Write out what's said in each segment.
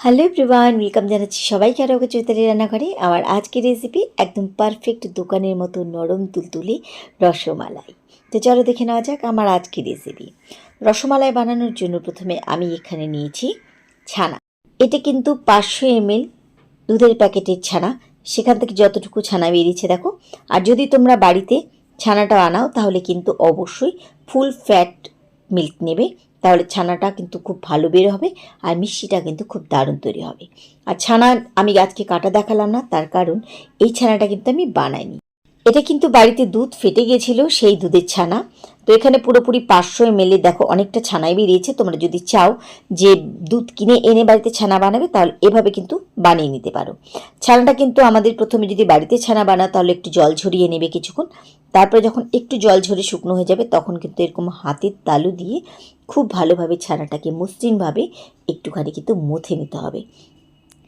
Hello everyone, welcome জানাচ্ছি সবাইকে আরও চৈতালি রান্নাঘরে। আমার আজকের রেসিপি একদম পারফেক্ট দোকানের মতো নরম তুলতুলে রসমালাই। তো চলো দেখে নেওয়া যাক আমার আজকের রেসিপি। রসমালাই বানানোর জন্য প্রথমে আমি এখানে নিয়েছি ছানা। এটা কিন্তু 500 ml দুধের প্যাকেটের ছানা, সেখান থেকে যতটুকু ছানা বেরিয়েছে দেখো। আর যদি তোমরা বাড়িতে ছানাটা বানাও তাহলে কিন্তু অবশ্যই ফুল ফ্যাট মিল্ক নেবে, তাহলে ছানাটা কিন্তু খুব ভালো বের হবে আর মিষ্টিটা কিন্তু খুব দারুণ তৈরি হবে। আর ছানা আমি আজকে কাটা দেখালাম না, তার কারণ এই ছানাটা কিন্তু আমি বানাইনি। এটা কিন্তু বাড়িতে দুধ ফেটে গেছিলো, সেই দুধের ছানা। তো এখানে পুরোপুরি 500 ml দেখো অনেকটা ছানাই বেরিয়েছে। তোমরা যদি চাও যে দুধ কিনে এনে বাড়িতে ছানা বানাবে তাহলে এভাবে কিন্তু বানিয়ে নিতে পারো। ছানাটা কিন্তু আমাদের প্রথমে যদি বাড়িতে ছানা বানাও তাহলে একটু জল ঝরিয়ে নেবে কিছুক্ষণ। তারপরে যখন একটু জল ঝরে শুকনো হয়ে যাবে তখন কিন্তু এরকম হাতের তালু দিয়ে খুব ভালোভাবে ছানাটাকে মসৃণভাবে একটুখানি কিন্তু মথে নিতে হবে।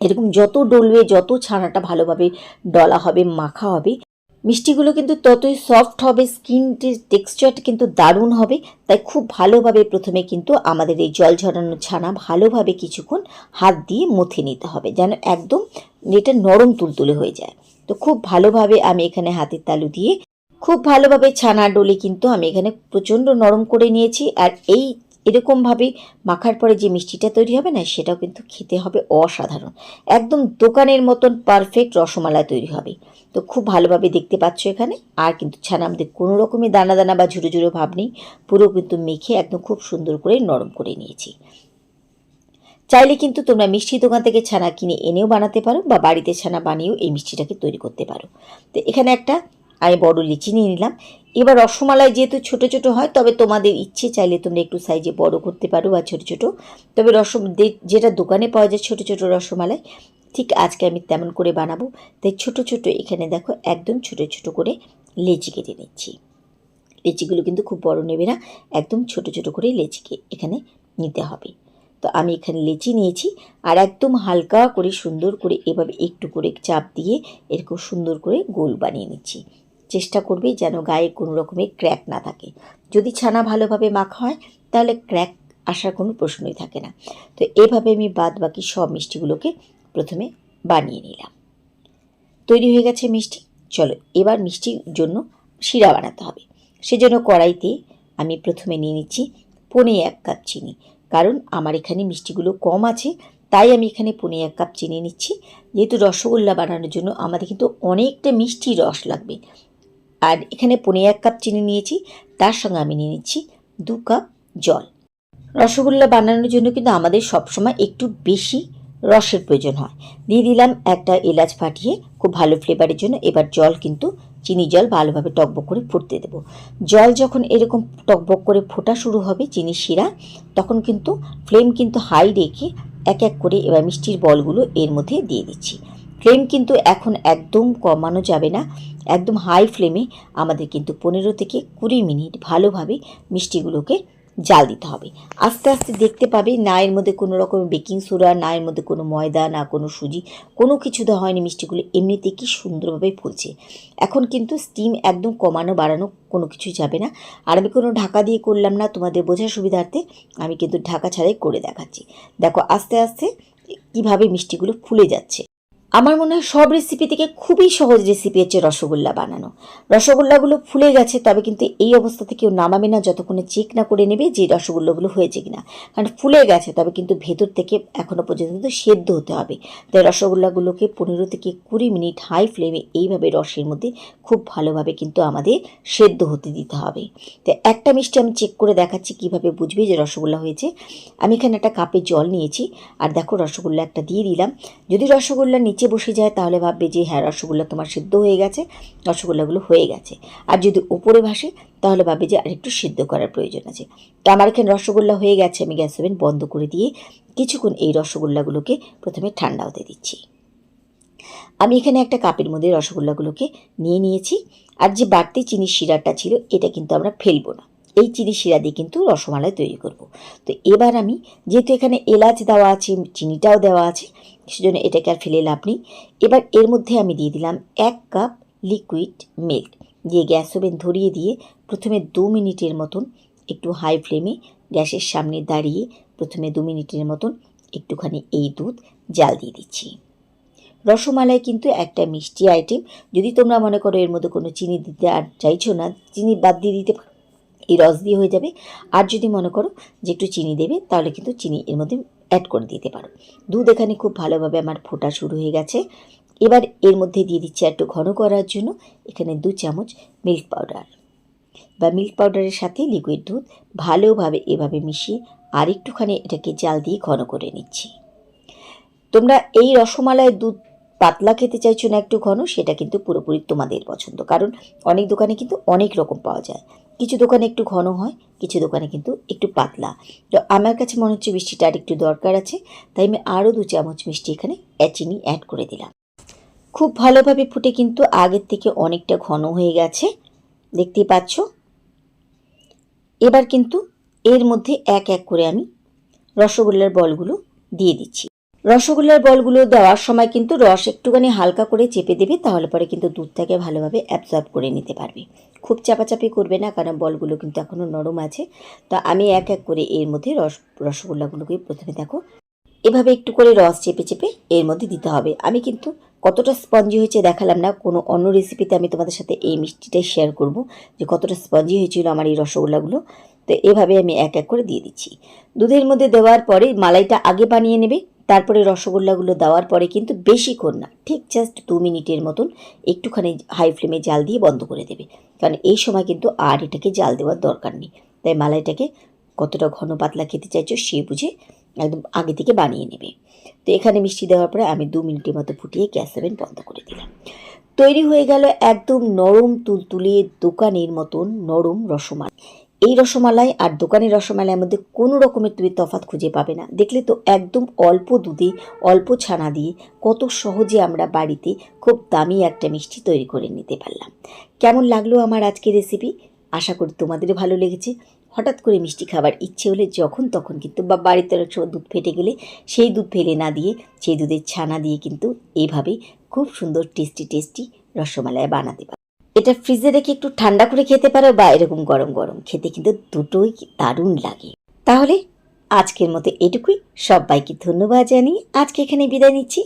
এরকম যত ডলবে, যত ছানাটা ভালোভাবে ডলা হবে, মাখা হবে, মিষ্টিগুলো কিন্তু ততই সফট হবে, স্কিন টেক্সচারটা কিন্তু দারুণ হবে। তাই খুব ভালোভাবে প্রথমে কিন্তু আমাদের এই জল ঝরানো ছানা ভালোভাবে কিছুক্ষণ হাত দিয়ে মথে নিতে হবে, যেন একদম এটা নরম তুলতুলে হয়ে যায়। তো খুব ভালোভাবে আমি এখানে হাতের তালু দিয়ে খুব ভালোভাবে ছানা ডলে কিন্তু আমি এখানে প্রচণ্ড নরম করে নিয়েছি। আর এই এরকমভাবে মাখার পরে যে মিষ্টিটা তৈরি হবে না, সেটাও কিন্তু খেতে হবে অসাধারণ, একদম দোকানের মতন পারফেক্ট রসমালাই তৈরি হবে। তো খুব ভালোভাবে দেখতে পাচ্ছ এখানে। আর কিন্তু ছানা আমাদের কোনো রকমের দানা দানা বা ঝুড়ো ঝুড়ো ভাব নেই, পুরো কিন্তু মেখে একদম খুব সুন্দর করে নরম করে নিয়েছি। চাইলে কিন্তু তোমরা মিষ্টি দোকান থেকে ছানা কিনে এনেও বানাতে পারো বা বাড়িতে ছানা বানিয়েও এই মিষ্টিটাকে তৈরি করতে পারো। তো এখানে একটা আমি বড় লিচি নিয়ে নিলাম। এবার রসমালাই যেহেতু ছোট ছোট হয়, তবে তোমাদের ইচ্ছে চাইলে তোমরা একটু সাইজে বড় করতে পারো বা ছোট ছোট। তবে যেটা দোকানে পাওয়া যায় ছোট ছোট রসমালাই, ঠিক আজকে আমি তেমন করে বানাবো। তাই ছোট ছোট এখানে দেখো একদম ছোট ছোট করে লেচি কেটে নিচ্ছি। লেচিগুলো কিন্তু খুব বড় নেবে না, একদম ছোট ছোট করে লেচিকে এখানে নিতে হবে। তো আমি এখানে লেচি নিয়েছি আর একদম হালকা করে সুন্দর করে এভাবে একটু করে চাপ দিয়ে এরকম সুন্দর করে গোল বানিয়ে নিচ্ছি। চেষ্টা করবে যেন গায়ে কোনো রকমের ক্র্যাক না থাকে। যদি ছানা ভালোভাবে মাখা হয় তাহলে ক্র্যাক আসার কোনো প্রশ্নই থাকে না। তো এভাবে আমি বাদ বাকি সব মিষ্টিগুলোকে প্রথমে বানিয়ে নিলাম। তৈরি হয়ে গেছে মিষ্টি। চলো এবার মিষ্টির জন্য শিরা বানাতে হবে। সেজন্য কড়াইতে আমি প্রথমে নিয়ে নিচ্ছি 1.25 কাপ চিনি। কারণ আমার এখানে মিষ্টিগুলো কম আছে, তাই আমি এখানে 1.25 কাপ চিনি নিচ্ছি। যেহেতু রসগোল্লা বানানোর জন্য আমাদের কিন্তু অনেকটা মিষ্টি রস লাগবে। আর এখানে 1.25 কাপ চিনি নিয়েছি, তার সঙ্গে আমি নিয়ে নিচ্ছি 2 কাপ জল। রসগোল্লা বানানোর জন্য কিন্তু আমাদের সবসময় একটু বেশি রসের প্রয়োজন হয়। দিয়ে দিলাম একটা এলাচ ফাটিয়ে খুব ভালো ফ্লেভারের জন্য। এবার জল কিন্তু চিনি জল ভালোভাবে টকবক করে ফুটতে দেবো। জল যখন এরকম টকবক করে ফোটা শুরু হবে চিনি শিরা, তখন কিন্তু ফ্লেম কিন্তু হাই রেখে এক এক করে এবার মিষ্টির বলগুলো এর মধ্যে দিয়ে দিচ্ছি। ফ্লেম কিন্তু এখন একদম কমানো যাবে না, একদম হাই ফ্লেমে আমাদের কিন্তু 15 থেকে 20 মিনিট ভালোভাবে মিষ্টিগুলোকে জাল দিতে হবে। আস্তে আস্তে দেখতে পাবে না এর মধ্যে কোনো রকম বেকিং সোডা, না এর মধ্যে কোনো ময়দা, না কোনো সুজি, কোনো কিছু দেওয়া হয়নি। মিষ্টিগুলো এমনিতে কি সুন্দরভাবে ফুলছে। এখন কিন্তু স্টিম একদম কমানো বাড়ানো কোনো কিছু যাবে না। আর আমি কোনো ঢাকা দিয়ে করলাম না, তোমাদের বোঝার সুবিধার্থে আমি কিন্তু ঢাকা ছাড়াই করে দেখাচ্ছি। দেখো আস্তে আস্তে কীভাবে মিষ্টিগুলো ফুলে যাচ্ছে। আমার মনে হয় সব রেসিপি থেকে খুবই সহজ রেসিপি হচ্ছে রসগোল্লা বানানো। রসগোল্লাগুলো ফুলে গেছে, তবে কিন্তু এই অবস্থাতে কেউ নামাবে না যতক্ষণে চেক না করে নেবে যে রসগোল্লাগুলো হয়েছে কিনা। কারণ ফুলে গেছে, তবে কিন্তু ভেতর থেকে এখনও পর্যন্ত কিন্তু সেদ্ধ হতে হবে। তাই রসগোল্লাগুলোকে 15 থেকে 20 মিনিট হাই ফ্লেমে এইভাবে রসের মধ্যে খুব ভালোভাবে কিন্তু আমাদের সেদ্ধ হতে দিতে হবে। তো একটা মিষ্টি আমি চেক করে দেখাচ্ছি কীভাবে বুঝবে যে রসগোল্লা হয়েছে। আমি এখানে একটা কাপে জল নিয়েছি আর দেখো রসগোল্লা একটা দিয়ে দিলাম। যদি রসগোল্লা নিচে বসে যায় তাহলে ভাববে যে হ্যাঁ রসগোল্লা তোমার সিদ্ধ হয়ে গেছে, রসগোল্লাগুলো হয়ে গেছে। আর যদি উপরে ভাসে তাহলে ভাববে যে আরেকটু সিদ্ধ করার প্রয়োজন আছে। তো আমার এখানে রসগোল্লা হয়ে গেছে। আমি গ্যাস ওভেন বন্ধ করে দিয়ে কিছুক্ষণ এই রসগোল্লাগুলোকে প্রথমে ঠান্ডা হতে দিচ্ছি। আমি এখানে একটা কাপের মধ্যে রসগোল্লাগুলোকে নিয়ে নিয়েছি। আর যে বাড়তি চিনির শিরাটা ছিল এটা কিন্তু আমরা ফেলবো না, এই চিনি শিরা দিয়ে কিন্তু রসমালাই তৈরি করব। তো এবার আমি যেহেতু এখানে এলাচ দেওয়া আছে, চিনিটাও দেওয়া আছে, সেজন্য এটাকে আর ফেলে লাভ নেই। এবার এর মধ্যে আমি দিয়ে দিলাম 1 কাপ লিকুইড মিল্ক। দিয়ে গ্যাস ওভেন ধরিয়ে দিয়ে প্রথমে 2 মিনিটের মতন একটু হাই ফ্লেমে গ্যাসের সামনে দাঁড়িয়ে প্রথমে 2 মিনিটের মতন একটুখানি এই দুধ জাল দিয়ে দিচ্ছি। রসমালাই কিন্তু একটা মিষ্টি আইটেম। যদি তোমরা মনে করো এর মধ্যে কোনো চিনি দিতে আর চাইছো না, চিনি বাদ দিয়ে দিতে পারো, এই রস দিয়ে হয়ে যাবে। আর যদি মনে করো যে একটু চিনি দেবে, তাহলে কিন্তু চিনি এর মধ্যে অ্যাড করে দিতে পারো। দুধ এখানে খুব ভালোভাবে আমার ফোটা শুরু হয়ে গেছে। এবার এর মধ্যে দিয়ে দিচ্ছি একটু ঘন করার জন্য এখানে 2 চামচ মিল্ক পাউডার, বা মিল্ক পাউডারের সাথে লিকুইড দুধ ভালোভাবে এভাবে মিশিয়ে আর একটুখানি এটাকে জাল দিয়ে ঘন করে নিচ্ছি। তোমরা এই রসমালাইয়ের দুধ পাতলা খেতে চাইছো না একটু ঘন, সেটা কিন্তু পুরোপুরি তোমাদের পছন্দ, কারণ অনেক দোকানে কিন্তু অনেক রকম পাওয়া যায়। কিছু দোকানে একটু ঘন হয়, কিছু দোকানে কিন্তু একটু পাতলা। তো আমার কাছে মনে হচ্ছে মিষ্টিটা আর একটু দরকার আছে, তাই আমি আরও 2 চামচ মিষ্টি এখানে চিনি অ্যাড করে দিলাম। খুব ভালোভাবে ফুটে কিন্তু আগের থেকে অনেকটা ঘন হয়ে গেছে, দেখতেই পাচ্ছ। এবার কিন্তু এর মধ্যে এক এক করে আমি রসগোল্লার বলগুলো দিয়ে দিচ্ছি। রসগোল্লার বলগুলো দেওয়ার সময় কিন্তু রস একটুখানি হালকা করে চেপে দেবে, তাহলে পরে কিন্তু দুধটাকে ভালোভাবে অ্যাবজর্ব করে নিতে পারবে। খুব চাপাচাপি করবে না, কারণ বলগুলো কিন্তু এখনও নরম আছে। তো আমি এক এক করে এর মধ্যে রসগোল্লাগুলোকে প্রথমে দেখো এভাবে একটু করে রস চেপে চেপে এর মধ্যে দিতে হবে। আমি কিন্তু কতটা স্পঞ্জি হয়েছে দেখালাম না, কোনো অন্য রেসিপিতে আমি তোমাদের সাথে এই মিষ্টিটাই শেয়ার করব যে কতটা স্পঞ্জি হয়েছিল আমার এই রসগোল্লাগুলো। তো এভাবে আমি এক এক করে দিয়ে দিচ্ছি। দুধের মধ্যে দেওয়ার পরে মালাইটা আগে বানিয়ে নেবে, তারপরে রসগোল্লাগুলো দেওয়ার পরে কিন্তু বেশিক্ষণ না, ঠিক জাস্ট 2 মিনিটের মতন একটুখানি হাই ফ্লেমে জাল দিয়ে বন্ধ করে দেবে, কারণ এই সময় কিন্তু আর এটাকে জাল দেওয়ার দরকার নেই। তাই মালাইটাকে কতটা ঘন পাতলা খেতে চাইছো সে বুঝে একদম আগে থেকে বানিয়ে নেবে। তো এখানে মিষ্টি দেওয়ার পরে আমি 2 মিনিটের মতো ফুটিয়ে গ্যাস ওভেন বন্ধ করে দিলাম। তৈরি হয়ে গেল একদম নরম তুলতুলে দোকানের মতন নরম রসমালাই। এই রসমালাই আর দোকানের রসমালাইয়ের মধ্যে কোনো রকমের তুমি তফাৎ খুঁজে পাবে না। দেখলে তো একদম অল্প দুধে অল্প ছানা দিয়ে কত সহজে আমরা বাড়িতে খুব দামি একটা মিষ্টি তৈরি করে নিতে পারলাম। কেমন লাগলো আমার আজকের রেসিপি? আশা করি তোমাদেরও ভালো লেগেছে। হঠাৎ করে মিষ্টি খাবার ইচ্ছে হলে যখন তখন কিন্তু, বা বাড়িতে অনেক সময় দুধ ফেটে গেলে সেই দুধ ফেলে না দিয়ে সেই দুধের ছানা দিয়ে কিন্তু এইভাবে খুব সুন্দর টেস্টি রসমালাই বানাতে পারো। এটা ফ্রিজে রেখে একটু ঠান্ডা করে খেতে পারো, বা এরকম গরম গরম খেতে কিন্তু দুটোই দারুণ লাগে। তাহলে আজকের মতো এটুকুই। সবাইকে ধন্যবাদ জানিয়ে আজকে এখানে বিদায় নিচ্ছি।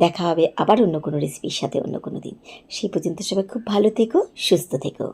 দেখা হবে আবার অন্য কোনো রেসিপির সাথে অন্য কোনো দিন। সেই পর্যন্ত সবাই খুব ভালো থেকো, সুস্থ থেকো।